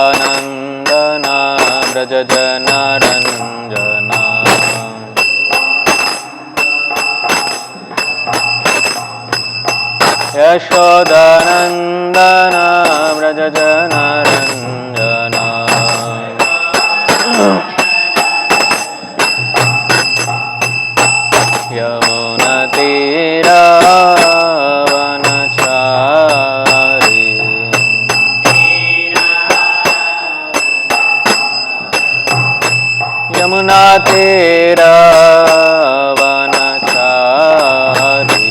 यशोदानन्दना व्रजजनरञ्जना यशोदानन्दना व्रजजनरञ्जना यमुनतीरावनचारी यमुनातीरावनचारी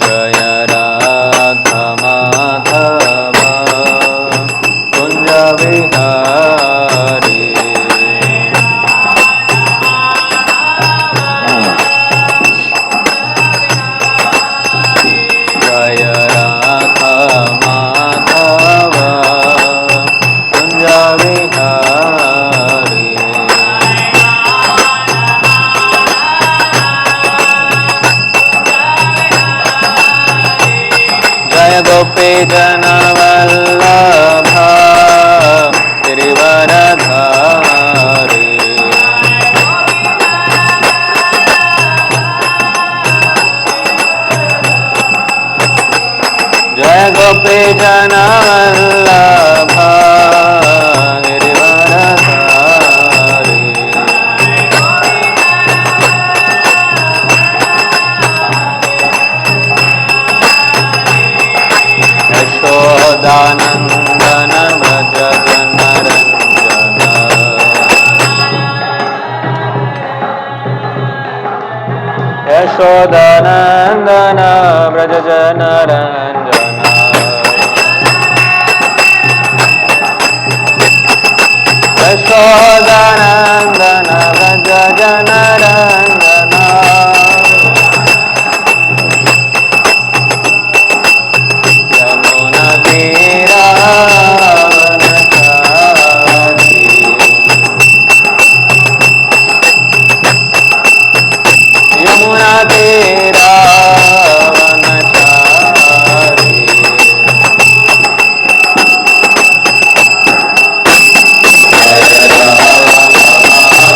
जय राधा माधव कुंज विहारी जय राधा माधव कुंज विहारी जय गोपी जनवल्लभ गिरिवरधारी जय गोपी जनवल्लभ गिरिवरधारी यशोदानन्दन व्रजजनरञ्जन यशोदानन्दन व्रजजनरञ्जन यशोदानन्दन व्रजजनरञ्जन यमुनतीरावनचारी यमुनतीरावनचारी जय राधा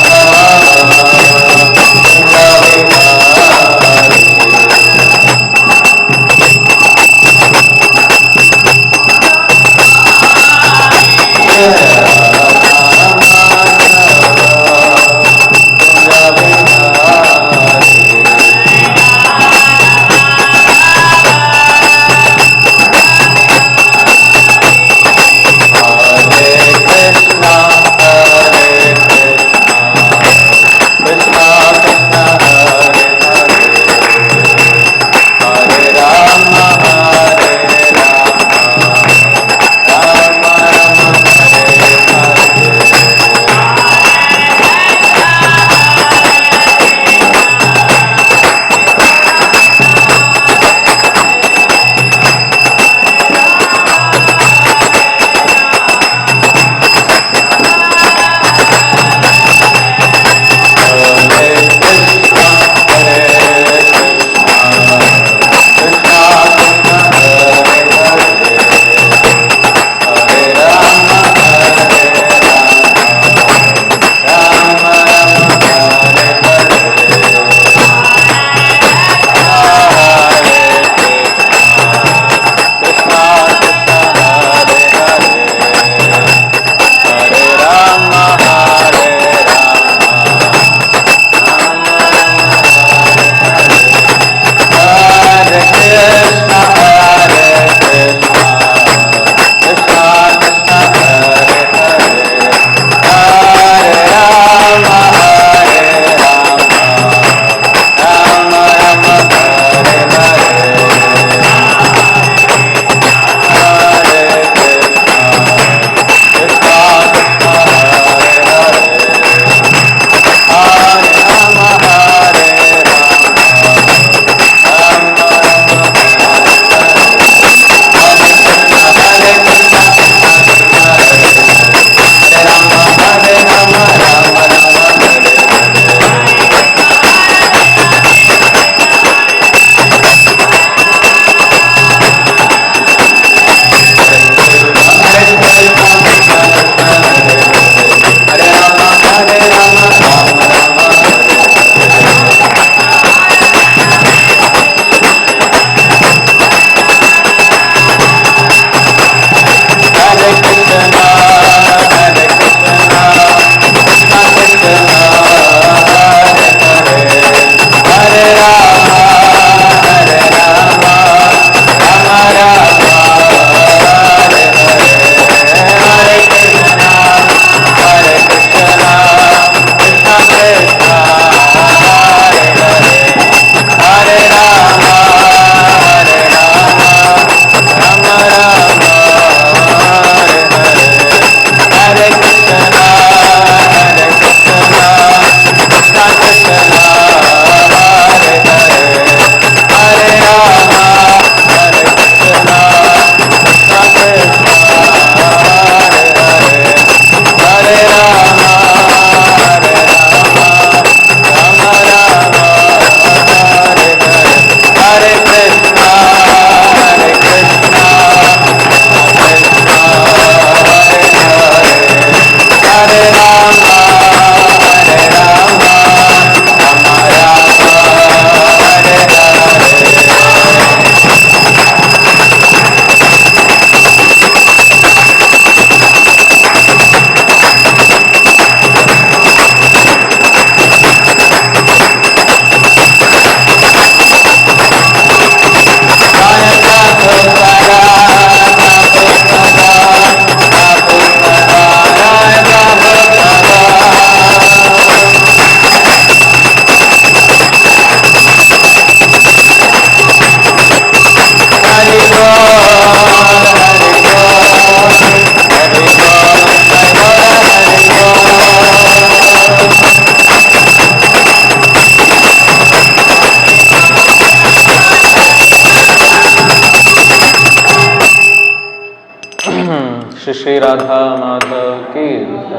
राधा माधव की,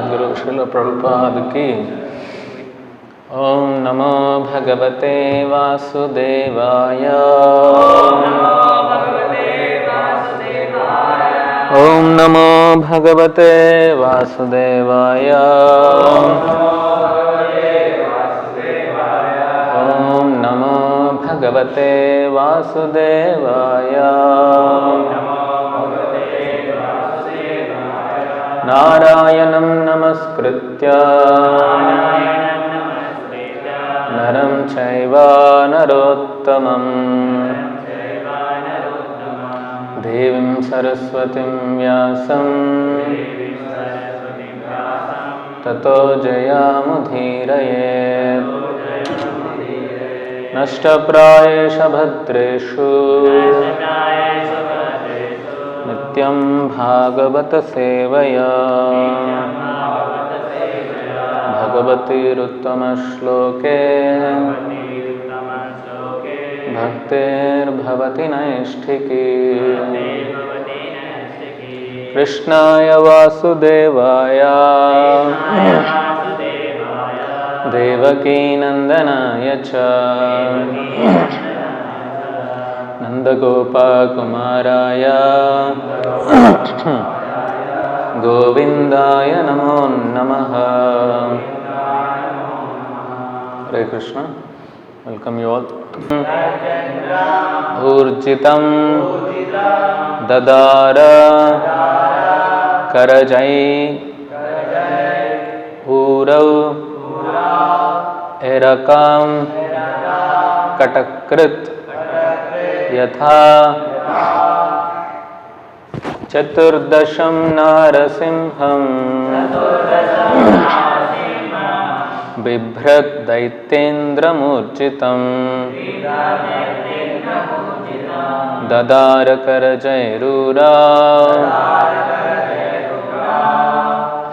गुरु श्रील प्रभुपाद की। ओम नमो भगवते वासुदेवाय। ओम नमो भगवते वासुदेवाय। ओम नमो भगवते वासुदेवाय। नारायणं नमस्कृत्य नरं चैव नरोत्तमं देवीं सरस्वतीं व्यासं ततो जयामुदीरयेत्। नष्टप्रायेषु भद्रेषु नित्यं भागवत सेवया भगवतीरुत्तमश्लोके भक्तिर्भवति नैष्ठिकी। कृष्णाय वासुदेवाय देवकीनन्दनाय च नन्दगोपकुमाराय गोविन्दाय नमो नमः। Hare Krishna. Welcome you all. ऊर्जितं ददार करजै ऊरौ एरकां कटकृत यथा चतुर्दशं नारसिंहं बिभ्रत् दैत्येन्द्रमूर्छितं ददार करजैरूरा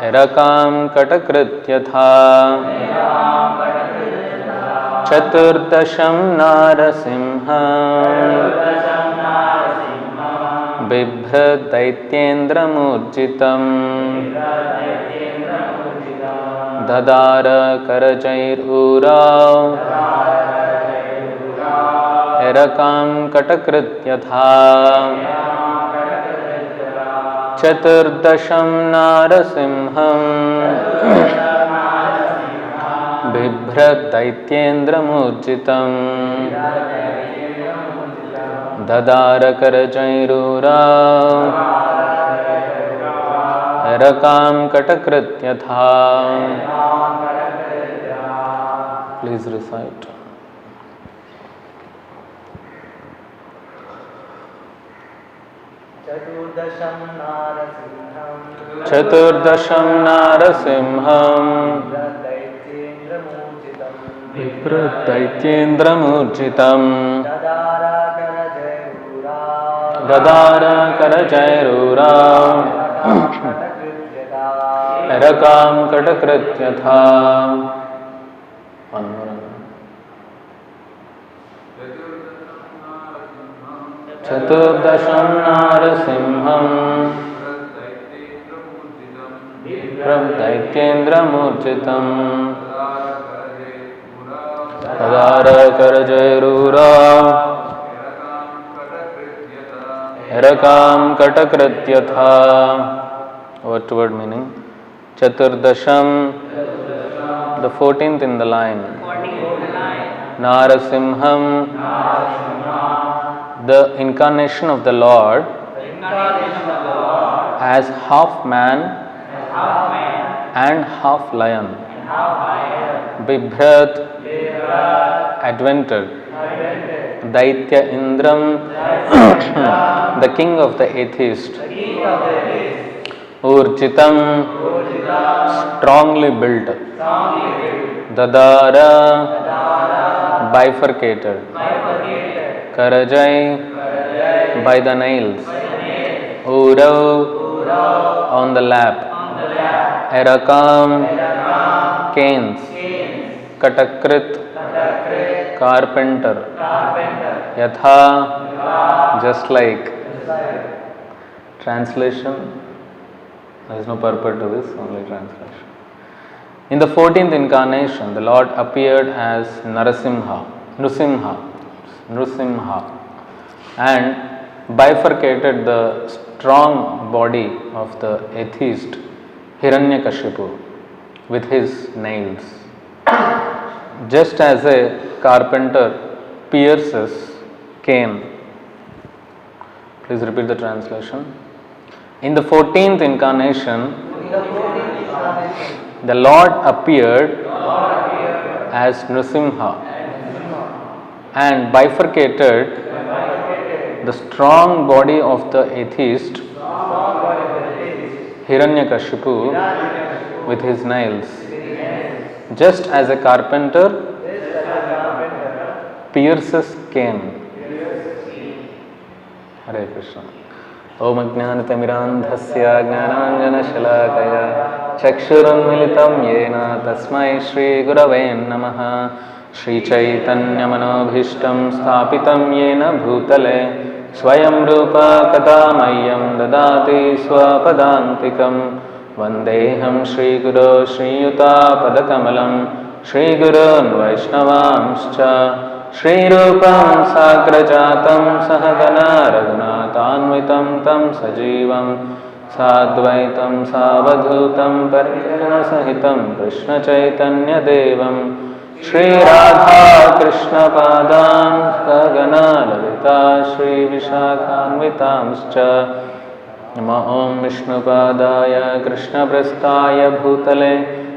एरकां कटकृत यथा चतुर्दशं नारसिंहं बिभ्रत् दैत्येन्द्रमूर्छितं ददार करजैरूरा एरकां कटकृत यथा चतुर्दशं नारसिंहं बिभ्रत् दैत्येन्द्रमूर्छितं ददार करजैरूरा एरकां कटकृत यथा। Please recite. चतुर्दशं नारसिंहं बिभ्रत् दैत्येन्द्रमूर्छितं ददार करजैरूरा एरकां कटकृत यथा। चतुर्दशं नारसिंहं बिभ्रत् दैत्येन्द्रमूर्छितं ददार करजैरूरा एरकां कटकृत यथा। Word to word meaning. Chaturdasham, the 14th in the line. Narasimham, the incarnation of the Lord as half man and half lion. Bibhrat, adventure. Daitya Indram, the king of the atheist. Urjitam, strongly built. Dadara, bifurcated. Karajai, by the nails. Urav, on the lap. Erakam, canes. Katakrit, carpenter. Yatha, just like. Translation. There is no purport to this, only translation. In the 14th incarnation, the Lord appeared as Narasimha, and bifurcated the strong body of the atheist Hiranyakashipu with his nails. Just as a carpenter pierces cane. Please repeat the translation. In the 14th incarnation, the Lord appeared as Nrsimha and bifurcated the strong body of the atheist Hiranyakashipu with his nails. Just as a carpenter pierces cane. Hare Krishna. Om Ajnanatimirandhasya Jnananjanashalakaya Chakshurunmilitam Yena Tasmai Shri Gurave Namaha. Shri Chaitanya Manobhishtam Sthapitam Yena Bhutale Swayam Rupa Kadamayam Dadati Swapadantikam Vandeham Shri Guru Shri Yuta Padakamalam Shri Gurun Vaishnavamscha Shri Rupam Sagrajatam Sahagana Raghunathanvitam Tam Sajivam Sadvaitam Savadhutam Parikrama Sahitam Krishna Chaitanya Devam Shri Radha Krishna Padam Sagana Lalita Shri Vishakhanvitamscha Nama Om Vishnu Padaya Krishna Prasthaya Bhutale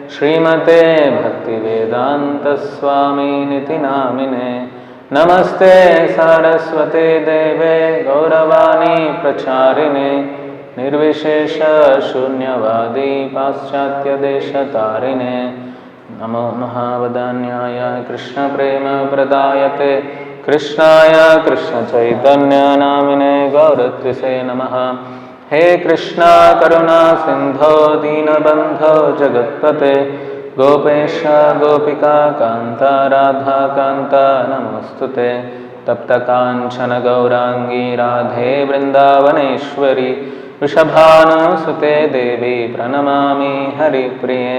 Srimate Bhaktivedanta Swami Niti Namine Namaste Saraswate Deve Gauravani Pracharine Nirvishesha Shunyavadi Paschatya Desha Tarine Namo Mahavadanyaya Krishna Prema Pradayate Krishnaya Krishna Chaitanya Namine Gauratrise Namaha He Krishna Karuna Sindho Dinabandho Jagatpate Gopesha Gopika Kanta Radha Kanta Namostute Tapta Kanchana Gaurangi Radhe Vrindavaneshwari Vrishabhanu Sute Devi Pranamami Hari Priye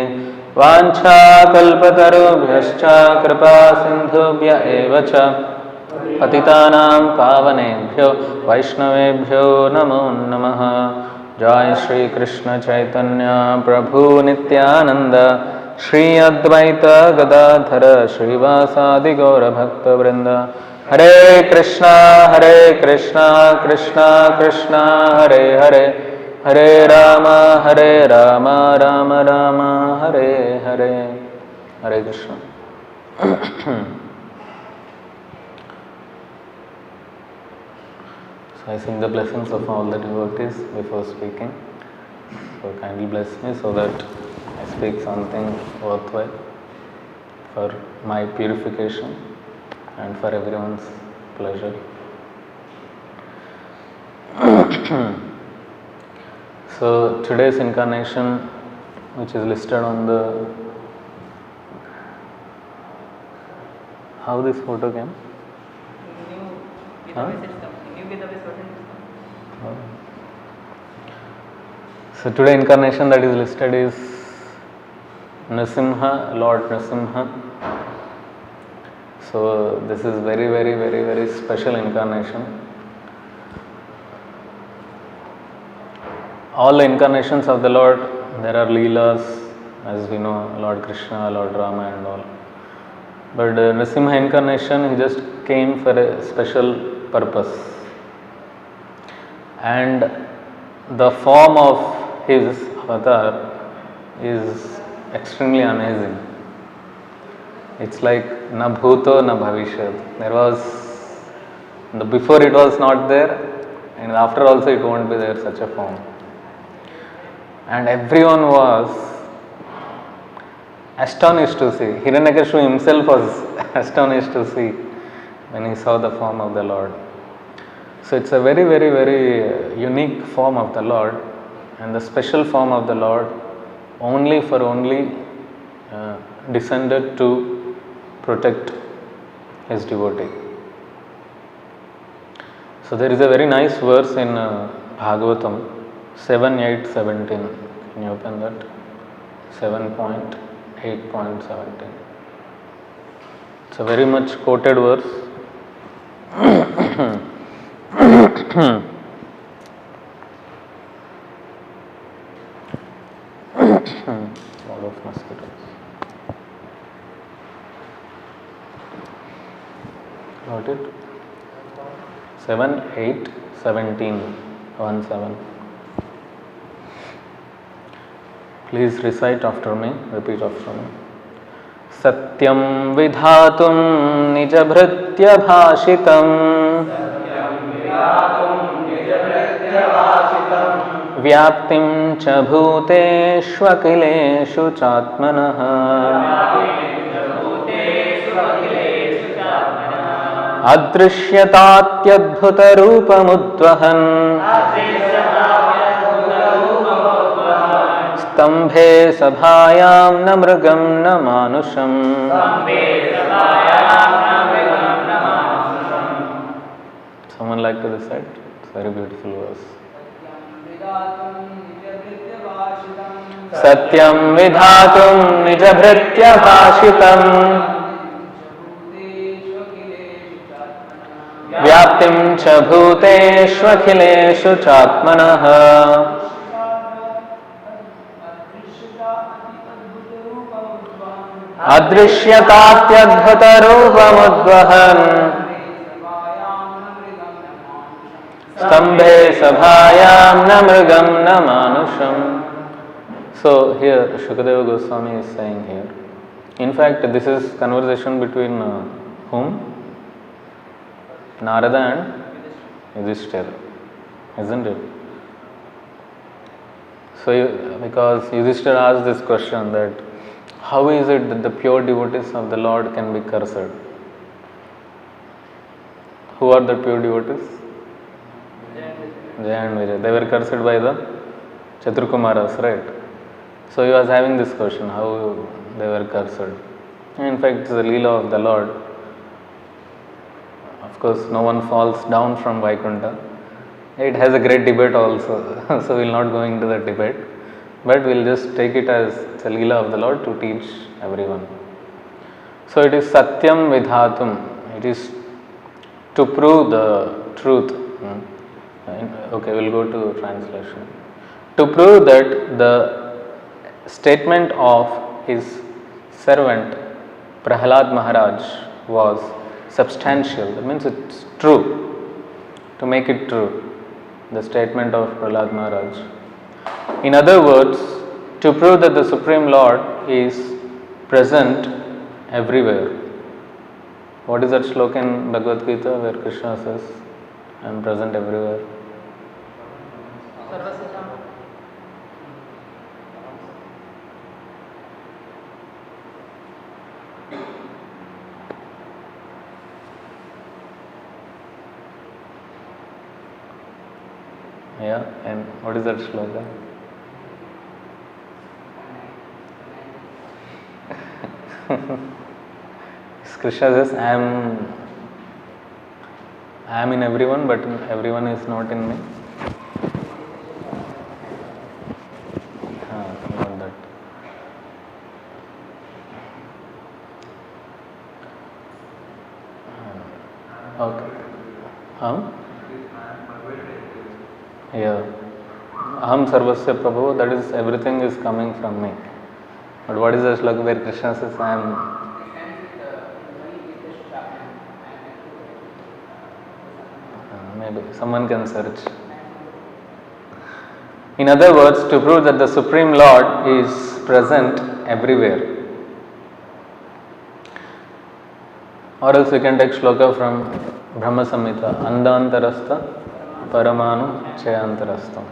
Vancha Kalpatarubhyascha Kripa Sindhubhya Evacha Patitanam Pavanebhyo Vaishnavebhyo Namo Namaha. Jai Shri Krishna Chaitanya Prabhu Nityananda Shri Advaita Gadadhara Srivasadi Gaura Bhakta Vrinda. Hare Krishna Krishna Krishna Hare Hare Hare Rama Rama Rama Hare Hare. Hare Krishna. So I sing the blessings of all the devotees before speaking. So kindly bless me so that I speak something worthwhile for my purification and for everyone's pleasure. So today's incarnation, which is listed on the... How this photo came? So today incarnation that is listed is Nrsimha, Lord Nrsimha. So this is very special incarnation. All the incarnations of the Lord, there are Leelas, as we know, Lord Krishna, Lord Rama and all. But Nrsimha incarnation, he just came for a special purpose. And the form of his avatar is extremely amazing. It's like na bhuto na bhavishyat. There was, before it was not there, and after also it won't be there, such a form. And everyone was astonished to see. Hiranyakashipu himself was astonished to see when he saw the form of the Lord. So it's a very unique form of the Lord, and the special form of the Lord only descended to protect his devotee. So there is a very nice verse in Bhagavatam 7:8-17. Can you open that? 7.8.17. It's a very much quoted verse. Lot of mosquitoes. Got it? 7.8.17. 1-7. Please recite after me. Repeat after me. सत्यं विधातुं निजभृत्य भाषितं व्याप्तिं च भूतेष्वखिलेषु चात्मनः अदृश्यतात्यद्भुतरूपमुद्वहन् स्तंभे सभायां न मृगं न मानुषम्. Someone like to recite? It's a very beautiful verse. सत्यं विधातुं निजभृत्य भाषितम् व्याप्तिं च भूतेष्वखिलेषु चात्मनः अदृश्यतात्यद्भुतरूपमुद्वहन् स्तंभे सभायां न मृगं न मानुषम्. So here Shukadeva Goswami is saying here, in fact this is conversation between whom? Narada and Yudhishthira, isn't it? So because Yudhishthira asked this question that how is it that the pure devotees of the Lord can be cursed? Who are the pure devotees? Jaya and Vijay. They were cursed by the Chaturkumaras, right? So he was having this question, how they were cursed. In fact, it's the Leela of the Lord. Of course, no one falls down from Vaikuntha. It has a great debate also, so we will not go into that debate. But we will just take it as the Leela of the Lord to teach everyone. So it is Satyam Vidhatum. It is to prove the truth. Okay, we will go to translation. To prove that the statement of his servant Prahlad Maharaj was substantial. That means it's true. To make it true. The statement of Prahlad Maharaj. In other words, to prove that the Supreme Lord is present everywhere. What is that shloka in Bhagavad Gita where Krishna says, I am present everywhere? Yeah, and what is that shloka? Krishna says, I am in everyone, but everyone is not in me. Not that. Okay. Yeah. Aham sarvasya prabhu, that is everything is coming from me. But what is the shloka where Krishna says, I am? Maybe someone can search. In other words, to prove that the Supreme Lord is present everywhere. Or else we can take shloka from Brahma Samhita, Andantarastha Paramanu Chayantarastham.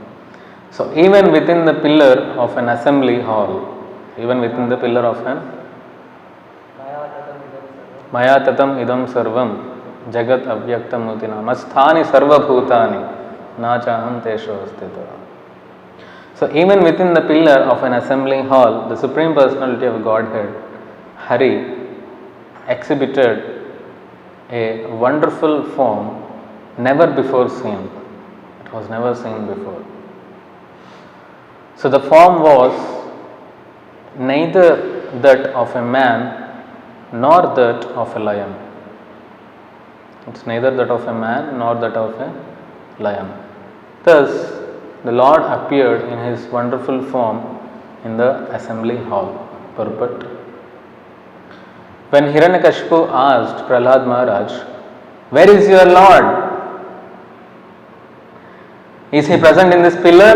So even within the pillar of an assembly hall, even within the pillar of an Maya tatam idam sarvam jagat avyaktam mutina masthani sarva bhutani nachaham tesho astita. So even within the pillar of an assembly hall, the Supreme Personality of Godhead, Hari, exhibited a wonderful form never before seen. It was never seen before. So the form was neither that of a man nor that of a lion. It's neither that of a man nor that of a lion. Thus, the Lord appeared in his wonderful form in the assembly hall. Purport. When Hiranyakashipu asked Prahlad Maharaj, "Where is your Lord? Is he present in this pillar?"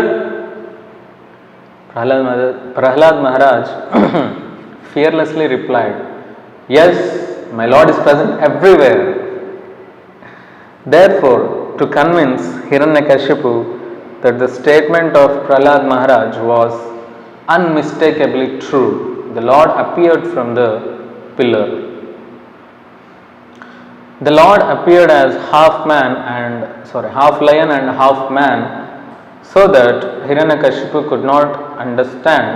Prahlad Maharaj fearlessly replied, "Yes, my Lord is present everywhere." Therefore, to convince Hiranyakashipu that the statement of Prahlad Maharaj was unmistakably true, the Lord appeared from the pillar. The Lord appeared as half lion and half man, so that Hiranyakashipu could not understand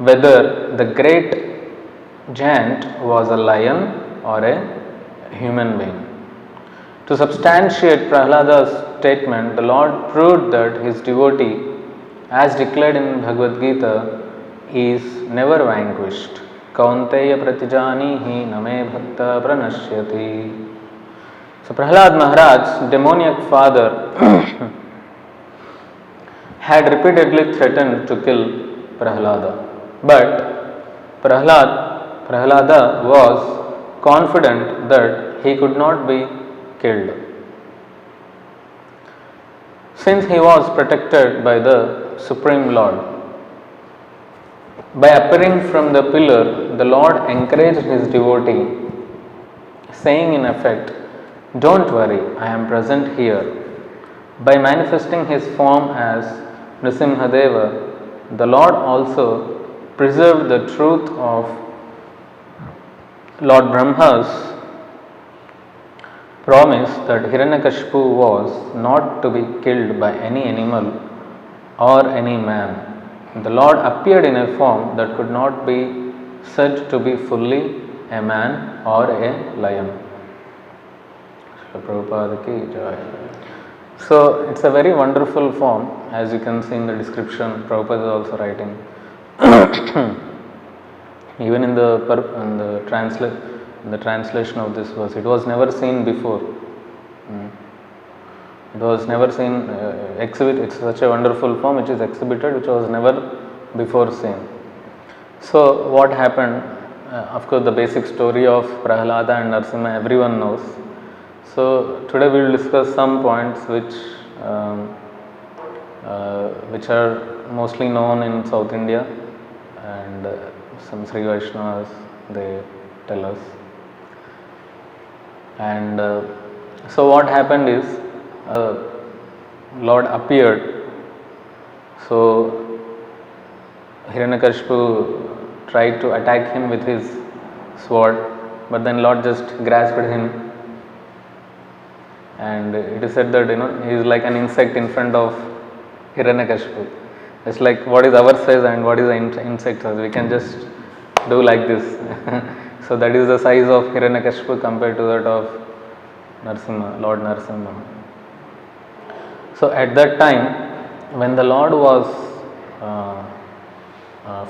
whether the great giant was a lion or a human being. To substantiate Prahlada's statement, the Lord proved that his devotee, as declared in Bhagavad Gita, is never vanquished. Kaunteya pratijanihi name bhakta pranashyati. So Prahlad Maharaj's demoniac father had repeatedly threatened to kill Prahlada, but Prahlada was confident that he could not be killed, since he was protected by the Supreme Lord. By appearing from the pillar, the Lord encouraged his devotee, saying in effect, "Don't worry, I am present here." By manifesting his form as Nrisimhadeva, the Lord also preserved the truth of Lord Brahma's promise that Hiranyakashipu was not to be killed by any animal or any man. The Lord appeared in a form that could not be said to be fully a man or a lion. Prabhupada ki jai. So it's a very wonderful form, as you can see in the description. Prabhupada is also writing. Even in the translation of this verse, it was never seen before. It was never seen exhibit. It's such a wonderful form which is exhibited, which was never before seen. So what happened? Of course, the basic story of Prahlada and Narasimha everyone knows. So today we will discuss some points which are mostly known in South India, and some Sri Vaishnavas they tell us. And so what happened is, Lord appeared. So Hiranyakashipu tried to attack him with his sword, but then Lord just grasped him. And it is said that he is like an insect in front of Hiranyakashipu. It's like what is our size and what is the insect size. We can just do like this. So that is the size of Hiranyakashipu compared to that of Narasimha, Lord Narasimha. So at that time, when the Lord was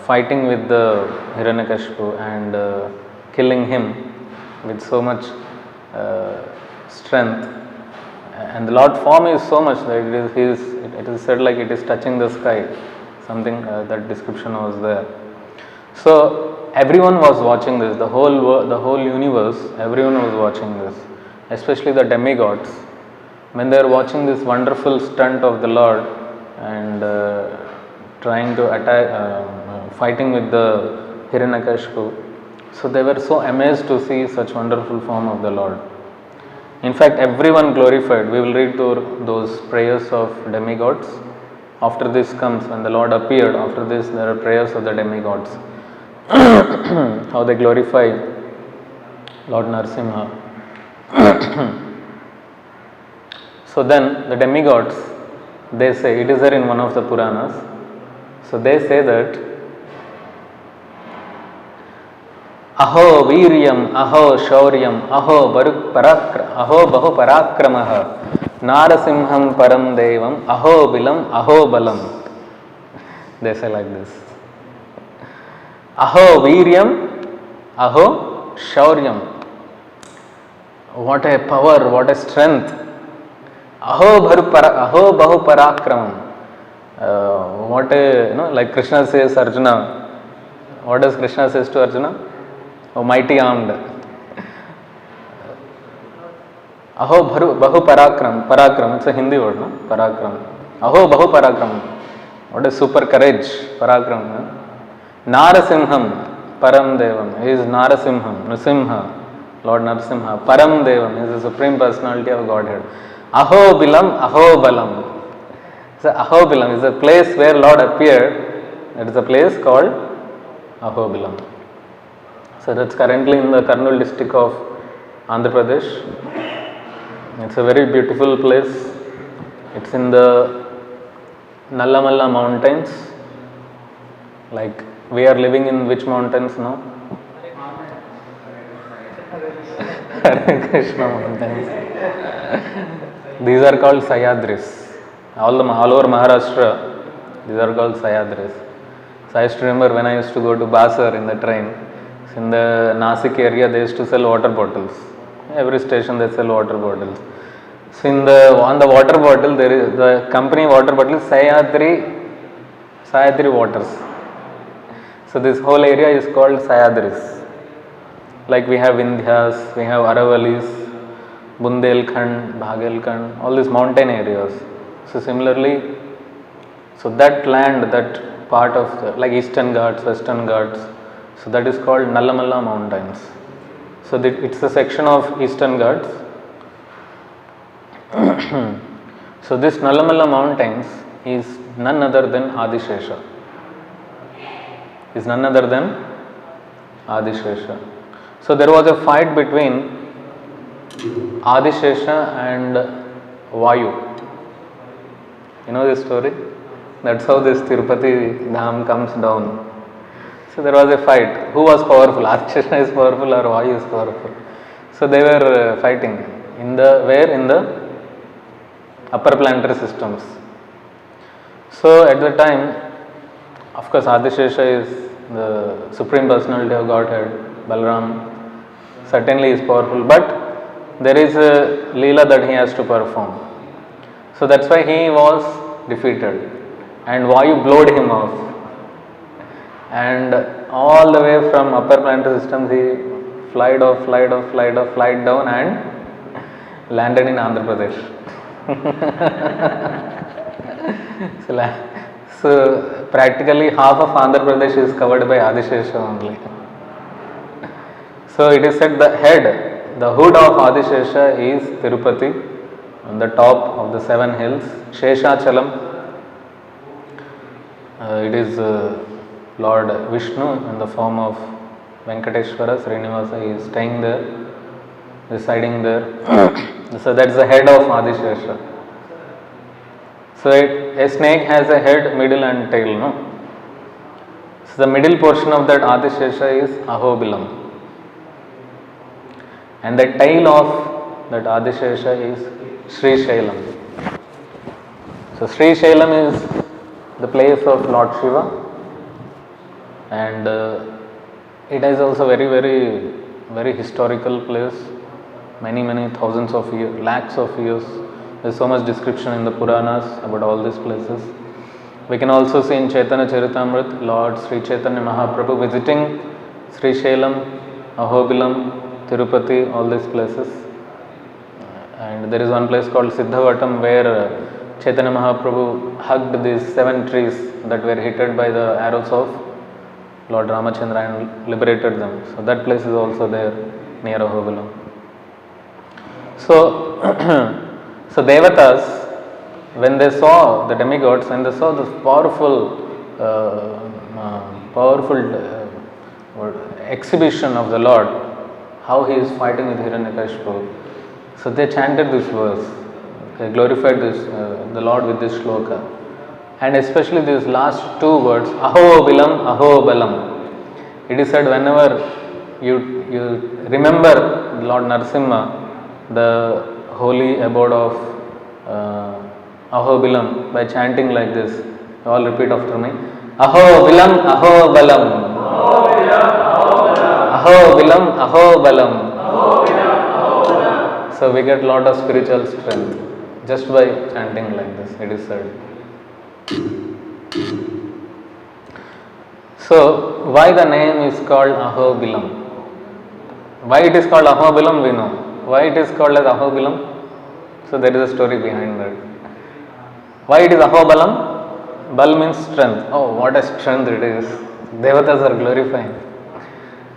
fighting with the Hiranyakashipu and killing him with so much strength, and the Lord form is so much that it is said like it is touching the sky. Something that description was there. So everyone was watching this. The whole world, the whole universe, everyone was watching this. Especially the demigods, when they are watching this wonderful stunt of the Lord and trying to attack, fighting with the Hiranyakashipu. So they were so amazed to see such wonderful form of the Lord. In fact, everyone glorified. We will read those prayers of demigods. After this comes, when the Lord appeared, after this there are prayers of the demigods. How they glorify Lord Narasimha. So then the demigods, they say, it is there in one of the Puranas. So they say that Aho Viryam, Aho Shauryam, Aho Bahu Parakramaha, Narasimham Param Devam, Aho Bilam, Aho Balam. They say like this. Aho Viryam, Aho Shauryam. What a power, what a strength. Aho Bahu Parakramam. What a, like Krishna says Arjuna. What does Krishna says to Arjuna? Oh, mighty armed. Aho Bahu Parakram, it's a Hindi word, no? Parakram. Aho Bahu Parakram. What is super courage? Parakram. No? Narasimham, Param Devam. He is Narasimham, Nrsimha, Lord Narasimha. Param Devam is the Supreme Personality of Godhead. Aho Bilam, Aho Balam. So Ahobilam is a place where Lord appeared. It is a place called Ahobilam. So that's currently in the Kurnool district of Andhra Pradesh. It's a very beautiful place. It's in the Nallamalla mountains. Like we are living in which mountains now? Hare Krishna mountains. These are called Sayadris. All over Maharashtra, these are called Sayadris. So I used to remember when I used to go to Basar in the train. So in the Nasik area, they used to sell water bottles. Every station they sell water bottles. So on the water bottle, there is the company water bottle is Sayadri Waters. So this whole area is called Sayadris. Like we have Vindhyas, we have Aravalis, Bundelkhand, Bhagelkhand, all these mountain areas. So similarly, so that land, that part of like Eastern Ghats, Western Ghats, so that is called Nallamalla mountains. So it's a section of Eastern Ghats. So this Nallamalla mountains is none other than Adishesha. Is none other than Adishesha. So there was a fight between Adishesha and Vayu. You know this story? That's how this Tirupati Dham comes down. So there was a fight. Who was powerful? Adishesha is powerful or Vayu is powerful? So they were fighting. In the upper planetary systems. So at the time, of course, Adishesha is the Supreme Personality of Godhead. Balaram certainly is powerful, but there is a Leela that he has to perform. So that's why he was defeated and Vayu blowed him off. And all the way from upper planetary systems he flied down and landed in Andhra Pradesh. So practically half of Andhra Pradesh is covered by Adishesha only. So it is said the hood of Adishesha is Tirupati, on the top of the 7 hills, Sheshachalam. It is Lord Vishnu in the form of Venkateshwara, Srinivasa. He is staying there, residing there. So that's the head of Adishesha. So a snake has a head, middle and tail, no? So the middle portion of that Adishesha is Ahobilam. And the tail of that Adishesha is Sri Shailam. So Sri Shailam is the place of Lord Shiva, and it is also very historical place. Many thousands of years, lakhs of years. There is so much description in the Puranas about all these places. We can also see in Chaitanya Charitamrita Lord Sri Chaitanya Mahaprabhu visiting Sri Shailam, Ahobilam, Tirupati, all these places. And there is one place called Siddhavatam where Chaitanya Mahaprabhu hugged these 7 trees that were hit by the arrows of Lord Ramachandra and liberated them. So that place is also there near Ahobilam. So, so Devatas, when they saw the demigods, when they saw this powerful exhibition of the Lord, how he is fighting with Hiranyakashipu, so they chanted this verse. They glorified the Lord with this shloka. And especially these last 2 words, Aho Bilam, Aho Balam. It is said whenever you remember Lord Narasimha, the holy abode of Aho Bilam, by chanting like this, you all repeat after me. Aho Vilam, Aho Balam. Aho Vilam, Aho Balam. So we get lot of spiritual strength just by chanting like this, it is said. So why the name is called Aho Bilam? Why it is called Aho Bilam we know. Why it is called as Aho Bilam? So there is a story behind that. Why it is Aho Balam? Bal means strength. Oh, what a strength it is. Devatas are glorifying.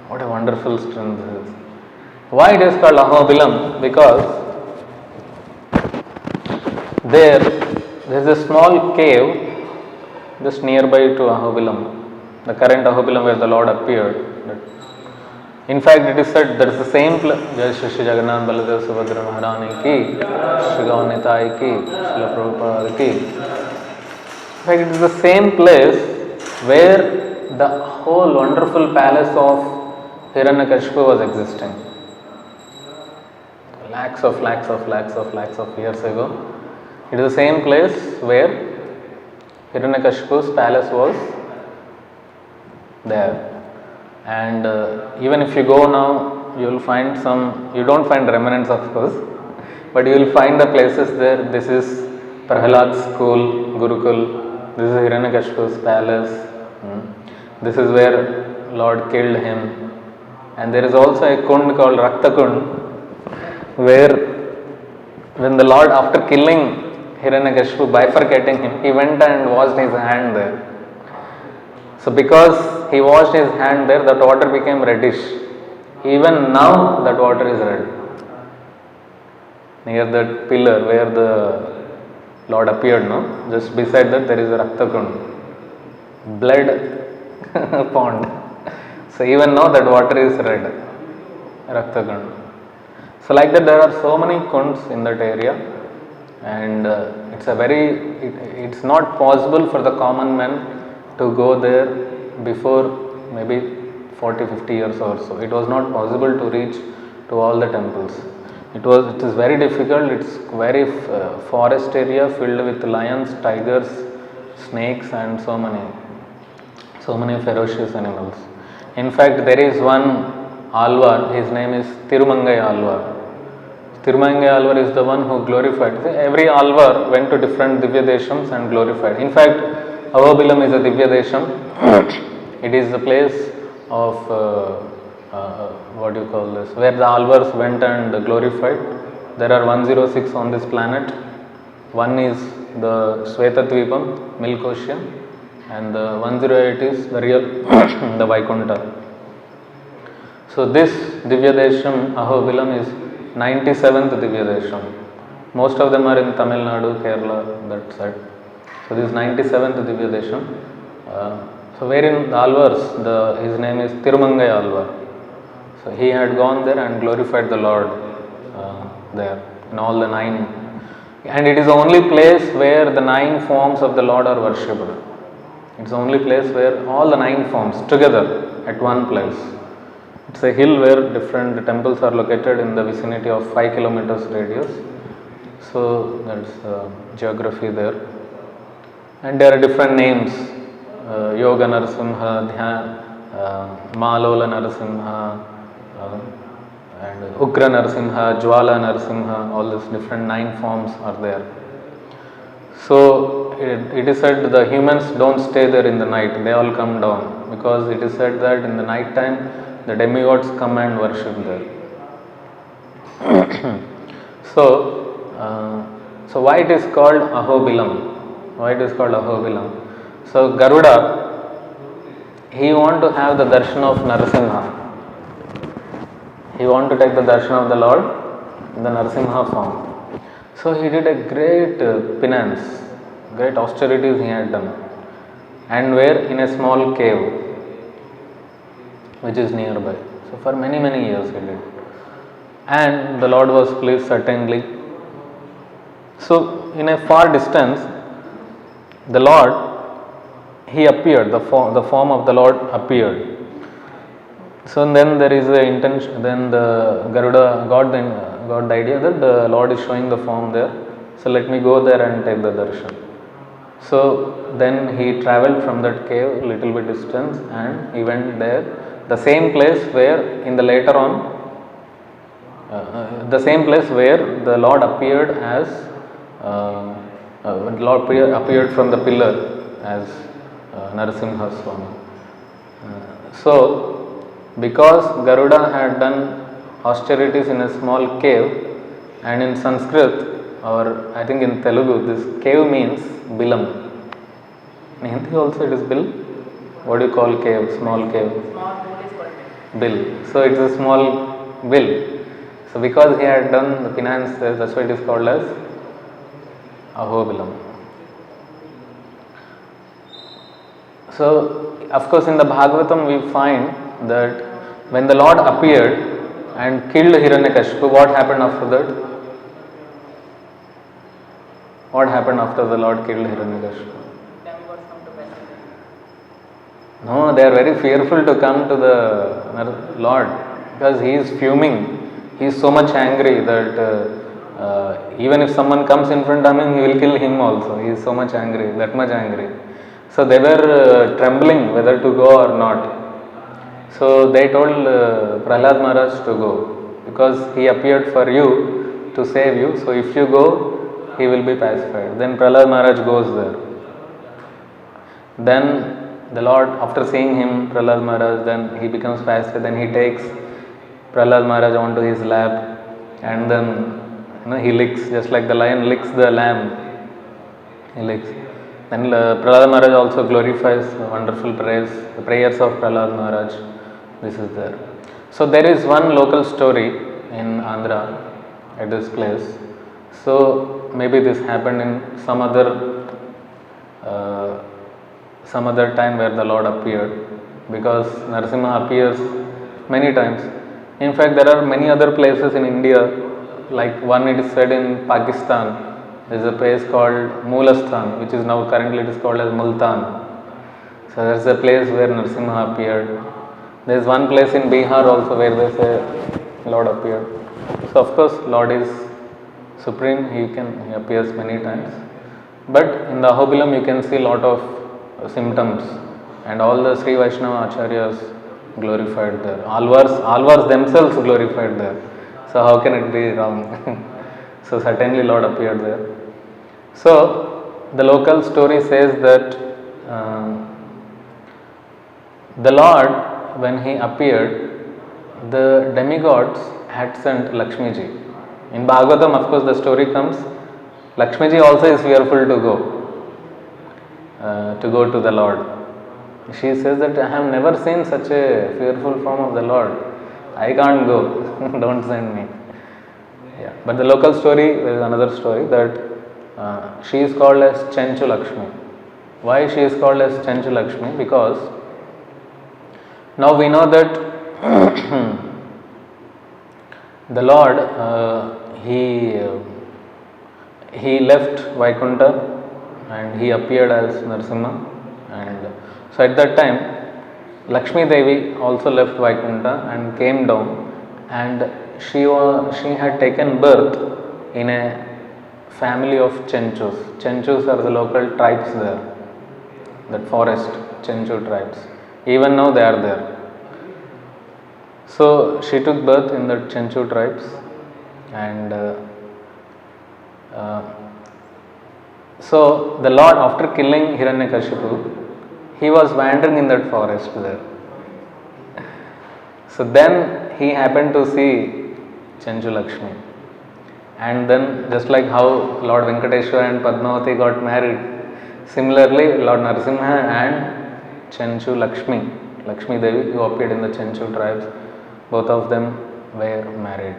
What a wonderful strength it is. Why it is called Aho Bilam? Because there is a small cave just nearby to Aho Bilam. The current Aho Bilam where the Lord appeared. In fact, it is said that is the same place. Jai Shri Shri Jagannath Baladev Subhadra Maharani ki, Shri Gaur Nitai ki, Srila Prabhupada ki. In fact, it is the same place where the whole wonderful palace of Hiranyakashipu was existing. Lakhs of years ago. It is the same place where Hiranyakashipu's palace was there. And even if you go now, you will find you don't find remnants of course, but you will find the places there. This is Prahalad's school, Gurukul, this is Hiranyakashipu's palace, this is where Lord killed him, and there is also a kund called Rakta Kund, where when the Lord, after killing Hiranyakashipu, bifurcating him, he went and washed his hand there. So because he washed his hand there, that water became reddish. Even now that water is red. Near that pillar where the Lord appeared, no? Just beside that there is a Rakta Kund, blood pond. So even now that water is red, Rakta Kund. So like that there are so many kunds in that area, and it's not possible for the common man to go there before maybe 40-50 years or so. It was not possible to reach to all the temples. It is very difficult. It's very forest area filled with lions, tigers, snakes, and so many ferocious animals. In fact, there is one Alvar, his name is Tirumangai Alvar. Tirumangai Alvar is the one who glorified. Every Alvar went to different Divya Deshams and glorified. In fact, Aho Bilam is a Divya Desham. It is the place of where the Alvars went and glorified. There are 106 on this planet. One is the Sweta Dvipam, Milk Ocean, and the 108 is the real the Vaikunta. So this Divya Desham, Aho Bilam, is 97th Divya Desham. Most of them are in Tamil Nadu, Kerala, that side. So this is 97th Divya Desham. So wherein the Alvars, his name is Tirumangai Alvar. So he had gone there and glorified the Lord there in all the 9. And it is the only place where the 9 forms of the Lord are worshipped. It's the only place where all the 9 forms together at one place. It's a hill where different temples are located in the vicinity of 5 kilometers radius. So that's geography there. And there are different names, Yoga Narasimha, Malola Narasimha, and Ugra Narasimha, Jwala Narasimha, all these different 9 forms are there. So it is said the humans don't stay there in the night, they all come down, because it is said that in the night time the demigods come and worship there. So why it is called Aho Bilam? Why it is called Aho Bilam? So Garuda, he want to have the darshan of Narasimha. He want to take the darshan of the Lord in the Narasimha form. So he did a great penance, great austerities he had done, and were in a small cave which is nearby. So for many years he did, and the Lord was pleased certainly. So in a far distance, the Lord, he appeared, the form of the Lord appeared. So then there is a intention, then the Garuda got the idea that the Lord is showing the form there, so let me go there and take the darshan. So then he traveled from that cave a little bit distance and he went there, the same place where in the later on, the same place where the Lord appeared as Lord appeared from the pillar as Narasimha Swami. So, because Garuda had done austerities in a small cave, and in Sanskrit or I think in Telugu, this cave means bilam. In Hindi also it is bill. What do you call cave? Small cave. Small bill is called Bill. So it is a small bill. So because he had done the penance there, that's why it is called as Ahobilam. So of course in the Bhagavatam we find that when the Lord appeared and killed Hiranyakashipu, what happened after that? What happened after the Lord killed Hiranyakashipu? demigods come to best. No, they are very fearful to come to the Lord because he is fuming. He is so much angry that even if someone comes in front of him, he will kill him also. He is so much angry, that much angry. So they were trembling whether to go or not. So they told Prahlad Maharaj to go because he appeared for you to save you. So if you go, he will be pacified. Then Prahlad Maharaj goes there. Then the Lord, after seeing him, Prahlad Maharaj, then he becomes pacified. Then he takes Prahlad Maharaj onto his lap, and then he licks, just like the lion licks the lamb. He licks. Then Prahlad Maharaj also glorifies wonderful prayers, the prayers of Prahlad Maharaj. This is there. So there is one local story in Andhra at this place. So maybe this happened in some other time where the Lord appeared, because Narasimha appears many times. In fact, there are many other places in India, like one it is said in Pakistan. There is a place called Moolastan, which is now currently it is called as Multan. So there is a place where Narasimha appeared. There is one place in Bihar also where they say Lord appeared. So of course Lord is supreme, he appears many times. But in the Ahobilam you can see a lot of symptoms, and all the Sri Vaishnava Acharyas glorified there. Alvars themselves glorified there. So how can it be wrong? So certainly Lord appeared there. So the local story says that the Lord, when he appeared, the demigods had sent Lakshmi ji. In Bhagavatam, of course, the story comes, Lakshmi ji also is fearful to go to the Lord. She says that I have never seen such a fearful form of the Lord. I can't go. Don't send me. Yeah. But the local story, there is another story that she is called as Chenchu Lakshmi. Why she is called as Chenchu Lakshmi? Because now we know that the Lord he left Vaikuntha and he appeared as Narasimha, and so at that time Lakshmi Devi also left Vaikuntha and came down, and she had taken birth in a family of Chenchus. Chenchus are the local tribes there, that forest Chenchu tribes. Even now they are there. So she took birth in the Chenchu tribes, and so the Lord, after killing Hiranyakashipu, he was wandering in that forest there. So then he happened to see Chenchu Lakshmi, and then just like how Lord Venkateshwara and Padmavati got married, similarly Lord Narasimha and Chenchu Lakshmi Devi, who appeared in the Chenchu tribes, both of them were married,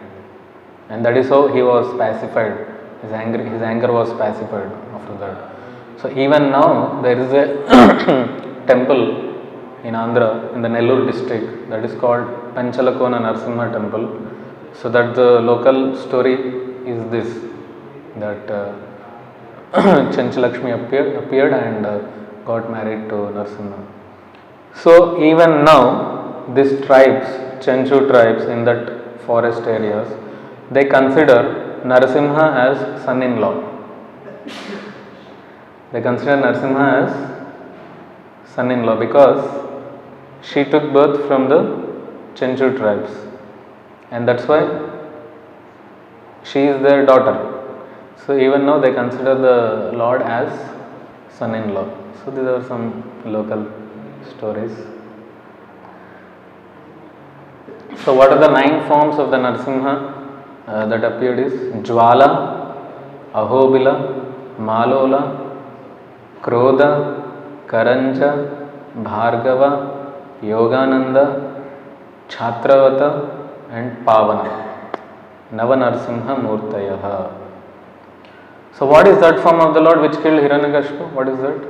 and that is how he was pacified. His anger was pacified after that. So even now there is a temple in Andhra, in the Nellore district, that is called Panchalakona Narasimha temple. So that the local story is this, that Chenchu Lakshmi appeared and got married to Narasimha. So even now these tribes, Chenchu tribes in that forest areas, they consider Narasimha as son-in-law. They consider Narsimha as son-in-law because she took birth from the Chenchu tribes, and that's why she is their daughter. So even now they consider the Lord as son-in-law. So these are some local stories. So what are the 9 forms of the Narsimha that appeared is Jwala, Ahobila, Malola, Krodha, Karanja, Bhargava, Yogananda, Chhatravata and Pavana. Navanarsimha Murtayaha. So what is that form of the Lord which killed Hiranyakashipu? What is that?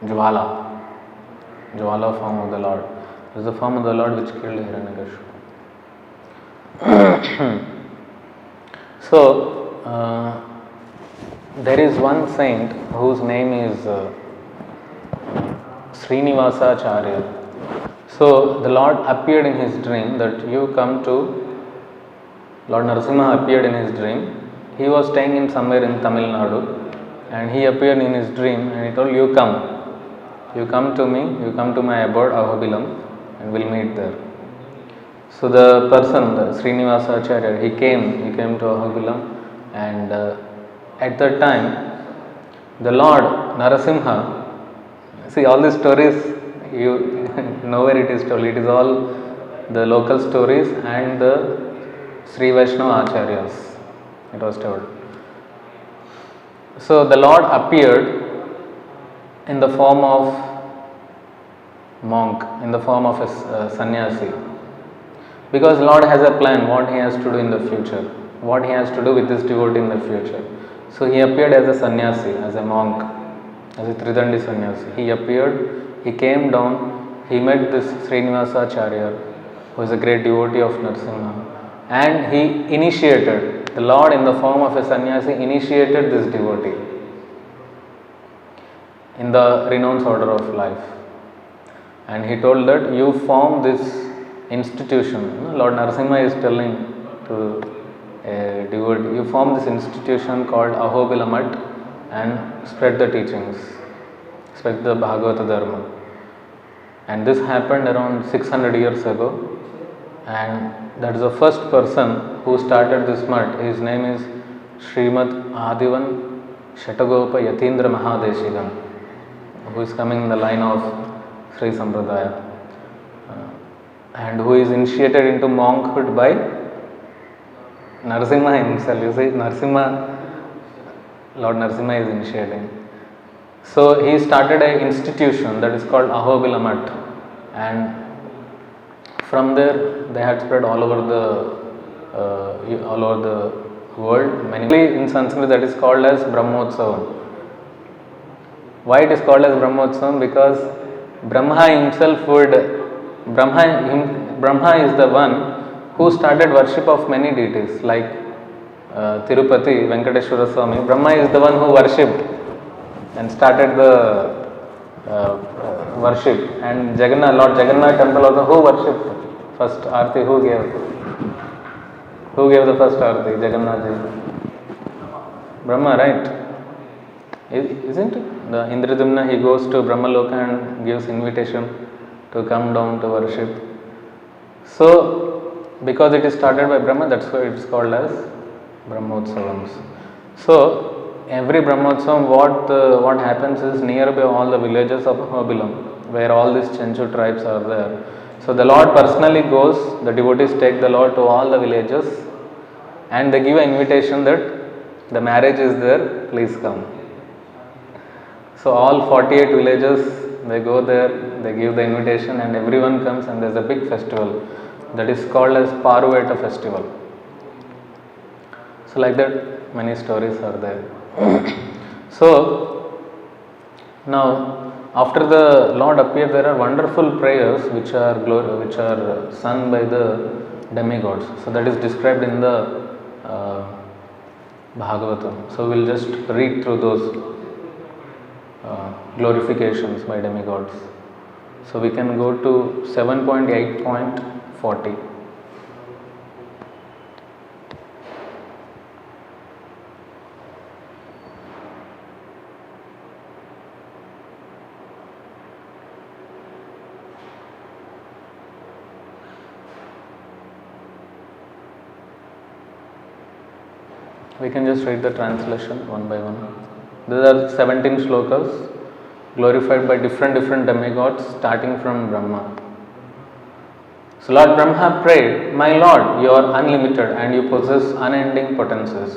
Jwala. Jwala form of the Lord. This is the form of the Lord which killed Hiranyakashipu. So there is one saint whose name is Srinivasacharya. So the Lord appeared in his dream that you come to. Lord Narasimha appeared in his dream. He was staying in somewhere in Tamil Nadu, and he appeared in his dream and he told, you come to me, you come to my abode Ahobilam and we'll meet there. So the person, the Srinivasacharya, he came to Ahobilam, and at that time the Lord Narasimha, see all these stories, you know where it is told, it is all the local stories and the Sri Vaishnava Acharyas, it was told. So the Lord appeared in the form of monk, in the form of a sannyasi, because Lord has a plan what he has to do in the future, what he has to do with this devotee in the future. So he appeared as a sannyasi, as a monk, as a Tridandi sannyasi. He appeared, he came down, he met this Srinivasacharya, who is a great devotee of Narasimha, and he initiated, the Lord in the form of a sannyasi initiated this devotee in the renounced order of life. And he told that you form this institution. Lord Narasimha is telling to a devotee, you form this institution called Ahobilamat and spread the teachings, spread the Bhagavata Dharma. And this happened around 600 years ago, and that is the first person who started this mutt. His name is Srimad Adivan Shatagopa Yatindra Mahadeshigam, who is coming in the line of Sri Sampradaya, and who is initiated into monkhood by Narasimha himself. You see, Lord Narasimha is initiating. So he started an institution that is called Ahobilamat, and from there they had spread all over the world. Many in Sanskrit that is called as Brahmotsavam. Why it is called as Brahmotsavam? Because Brahma himself Brahma is the one who started worship of many deities like Tirupati, Venkateshwara Swami. Brahma is the one who worshipped and started the worship. And Jagannath, Lord Jagannath temple also, who worshipped first Aarti? Who gave? Who gave the first Aarti? Jagannath ji. Brahma, right? Isn't it? The Indradumna, he goes to Brahmaloka and gives invitation to come down to worship. So, because it is started by Brahma, that's why it is called as Brahmotsavams. So, every Brahmotsavam, what happens is nearby all the villages of Ahobilam, where all these Chenchu tribes are there. So, the Lord personally goes, the devotees take the Lord to all the villages and they give an invitation that the marriage is there, please come. So, all 48 villages, they go there, they give the invitation and everyone comes, and there is a big festival that is called as Paruveta festival. So like that many stories are there. So now after the Lord appeared, there are wonderful prayers which are sung by the demigods. So that is described in the Bhagavatam. So we will just read through those glorifications by demigods. So we can go to 7.8.40. We can just read the translation one by one. These are 17 shlokas glorified by different demigods starting from Brahma. So Lord Brahma prayed, "My Lord, you are unlimited and you possess unending potencies.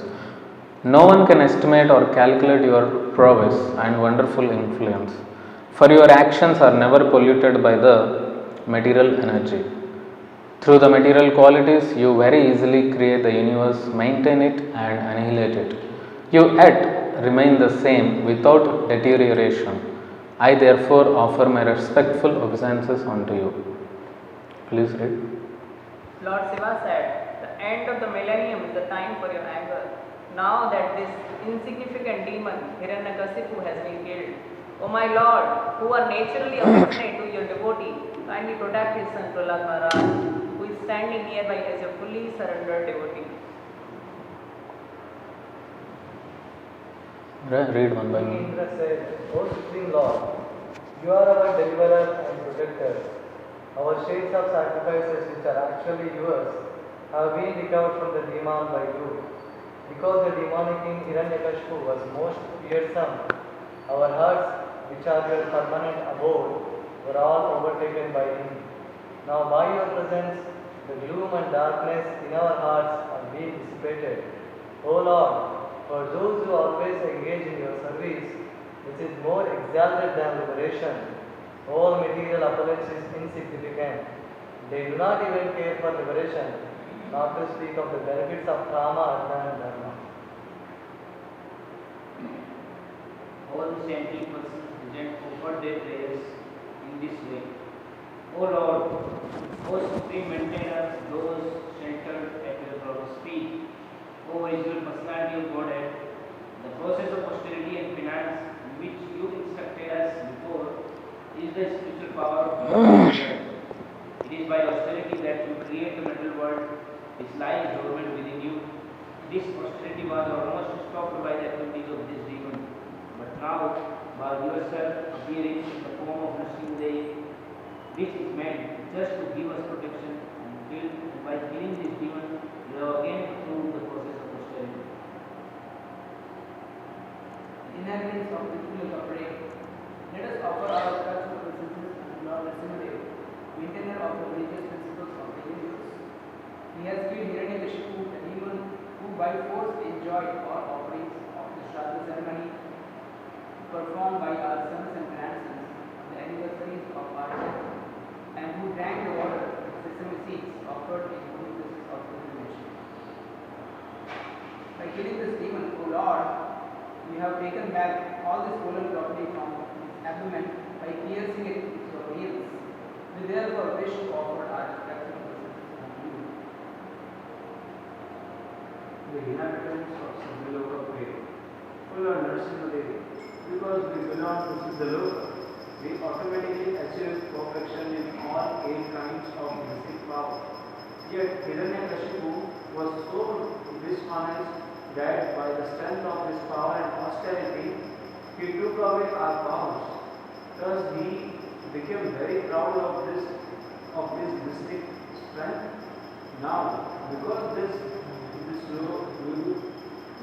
No one can estimate or calculate your prowess and wonderful influence, for your actions are never polluted by the material energy. Through the material qualities, you very easily create the universe, maintain it, and annihilate it. You yet remain the same without deterioration. I therefore offer my respectful obeisances unto you." Please read. Lord Shiva said, "The end of the millennium is the time for your anger. Now that this insignificant demon Hiranyakasipu has been killed, O my Lord, who are naturally affectionate to your devotee, kindly protect his son Prahlad Maharaj, who is standing nearby as a fully surrendered devotee." Read one by King one. Indra said, "O Supreme Lord, you are our deliverer and protector. Our shades of sacrifices, which are actually yours, have been recovered from the demon by you. Because the demonic king Hiranyakashipu was most fearsome, our hearts, which are your permanent abode, were all overtaken by him. Now by your presence, the gloom and darkness in our hearts are being dissipated. O Lord, for those who always engage in your service, which is more exalted than liberation, all material opulence is insignificant. They do not even care for liberation, not to speak of the benefits of Kama, Artha and Dharma." All the saintly persons present offered their prayers in this way. O Lord, O Supreme Maintainer, those sheltered at your lotus feet, O visible personality of Godhead, the process of austerity and penance in which you instructed us before is the spiritual power of God. It is by austerity that you create the material world which lies dormant within you. This austerity was almost stopped by the activities of this demon. But now, by yourself appearing in the form of Nrsimhadev, which is meant just to give us protection, and by killing this demon, you have again proved the process of austerity. Inhabitants of the kingdom of Prey, let us offer our respectful obeisances to Lord Nrsimhadev, maintainer of the religious principles of the universe. He has killed Hiranyakashipu, a demon who by force enjoyed all offerings of the Shraddha ceremony performed by our sons and grandsons on the anniversaries of our death, and who drank the water of sesame seeds offered in holy places of pilgrimage. By killing this demon, O Lord, we have taken back all the stolen property from his abdomen by piercing it with your nails. We therefore wish to offer our respectful obeisances unto you. The inhabitants of Siddhaloka pray, "O Lord Nrsimhadev, because we belong to Siddhaloka, we automatically achieve perfection in all 8 kinds of mystic power. Yet Hiranyakashipu was so dishonest that by the strength of his power and austerity, he took away our powers. Thus he became very proud of his mystic strength. Now, because this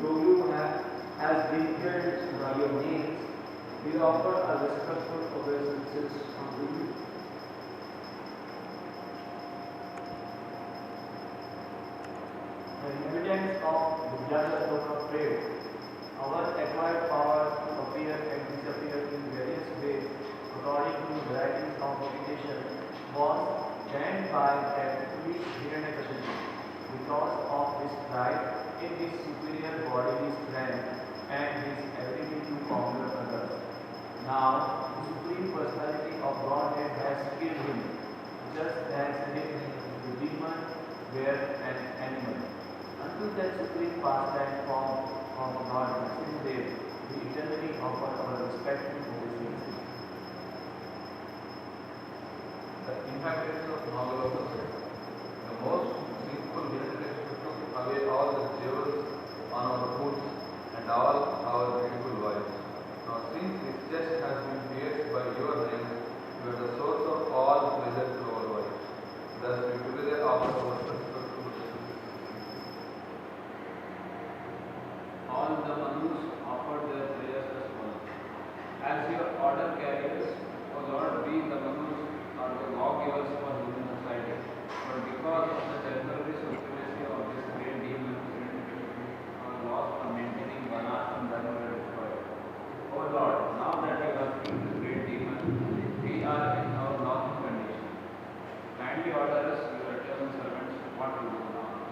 Yogu has been killed by your nails, we offer our respectful obeisances unto you." The inhabitants of Vidyadhara pray, "Our acquired powers appear and disappear in various ways according to varieties of meditation was gained by that foolish Hiranyakashipu. Because of his pride in his superior bodily strength and his ability to conquer others. Now, the Supreme Personality of Godhead has killed him, just as if the demon were an animal. Unto that supreme pastime form of Lord Nrsimhadev, we eternally offer our respectful obeisances." The inhabitants of Nagaloka said, "The most sinful Hiranyakashipu took away all the jewels on our hoods and all our beautiful wives. Now since his chest has been pierced by your nails, you are the source of all pleasure to our wives. Thus we together offer our respectful obeisances." All the Manus offered their prayers as follows. As your order carriers, O Lord, we the Manus are the lawgivers for human society. But because of the temporary supremacy of this great demon, our laws for maintaining Banas and Dharma were destroyed. O Lord, now that you have killed this great demon, we are in our lawful condition. Kindly order us, your eternal servants, what to do now.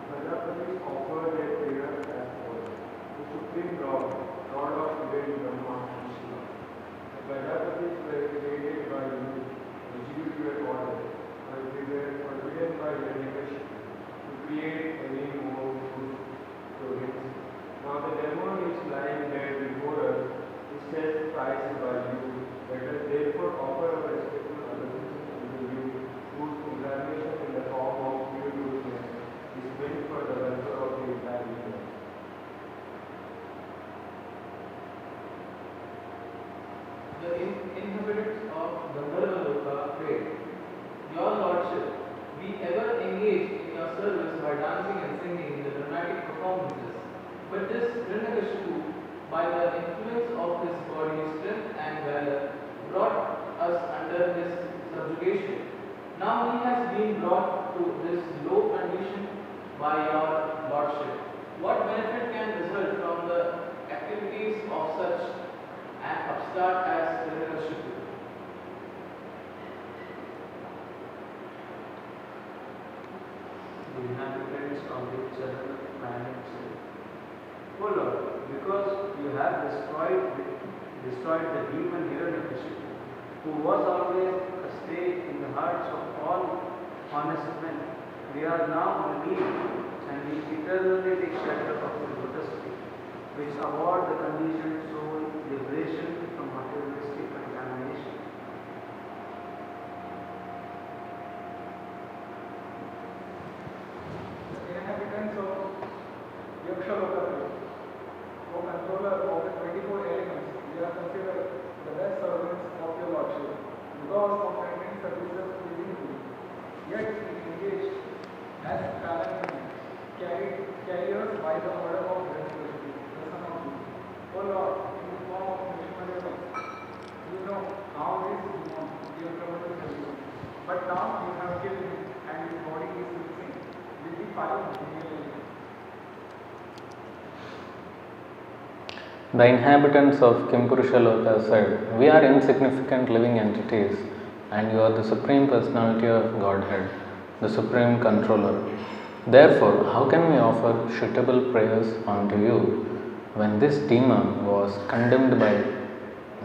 Prajapati offered a prayer as follows. The Supreme Lord, Lord of Vivek Brahma and Shiva, the Prajapatis were created by you, execute your order, but they were forbidden by Hiranyakashipu to create any more food province. Now the demon is lying there before us, is set prices by you. Let us therefore offer a respectful obeisance unto you, whose incarnation in the form of pure goodness is meant for the welfare of the entire universe. The inhabitants of Gandharva Loka pray, Your Lordship, we ever engage in your service by dancing and singing the dramatic performances. But this Hiranyakashipu, by the influence of his body's strength and valor, brought us under his subjugation. Now he has been brought to this low condition by your Lordship. What benefit can result from the activities of such an upstart as Hiranyakashipu? The inhabitants of the southern planet said, O Lord, because you have destroyed the demon Hiranyakashipu, who was always a stay in the hearts of all honest men, we are now on leave and we eternally take shelter of the lotus feet, which award the conditioned soul liberation from materialistic contamination. The inhabitants of Yakshaloka, O controller of the 24 elements, we are considered the best servants of your Lordship, because of rendering services pleasing to you. Yet we engaged as carriers by the order of Hiranyakashipu, the son of you. O Lord, in the form of Nishmadeva, you know how this demon gave trouble to everyone. But now you have killed him and his body is mixing with the fire of the elements. The inhabitants of Kimpurusha said, We are insignificant living entities, and you are the Supreme Personality of Godhead, the Supreme Controller. Therefore, how can we offer suitable prayers unto you when this demon was condemned by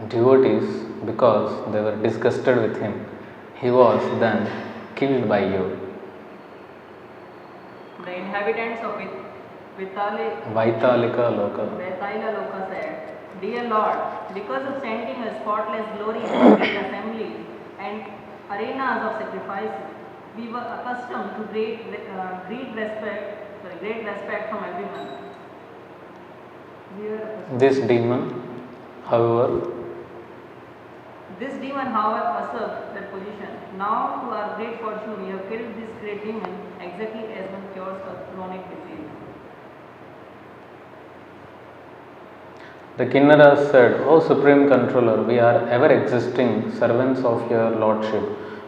devotees because they were disgusted with him? He was then killed by you. The inhabitants of Vaitalika Loka. Vaitala Loka said, Dear Lord, because of sending a spotless glory in the great assembly and arenas of sacrifice, we were accustomed to great respect from everyone. We were accustomed. This demon, however, usurped that position. Now, to our great fortune, we have killed this great demon exactly as one cures a chronic disease. the Kinnaras said, O Supreme Controller, we are ever existing servants of your Lordship,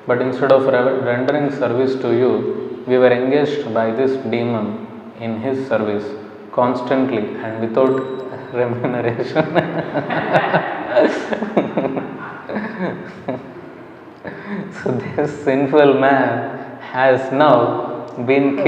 but instead of rendering service to you, we were engaged by this demon in his service constantly and without remuneration. So this sinful man has now been killed.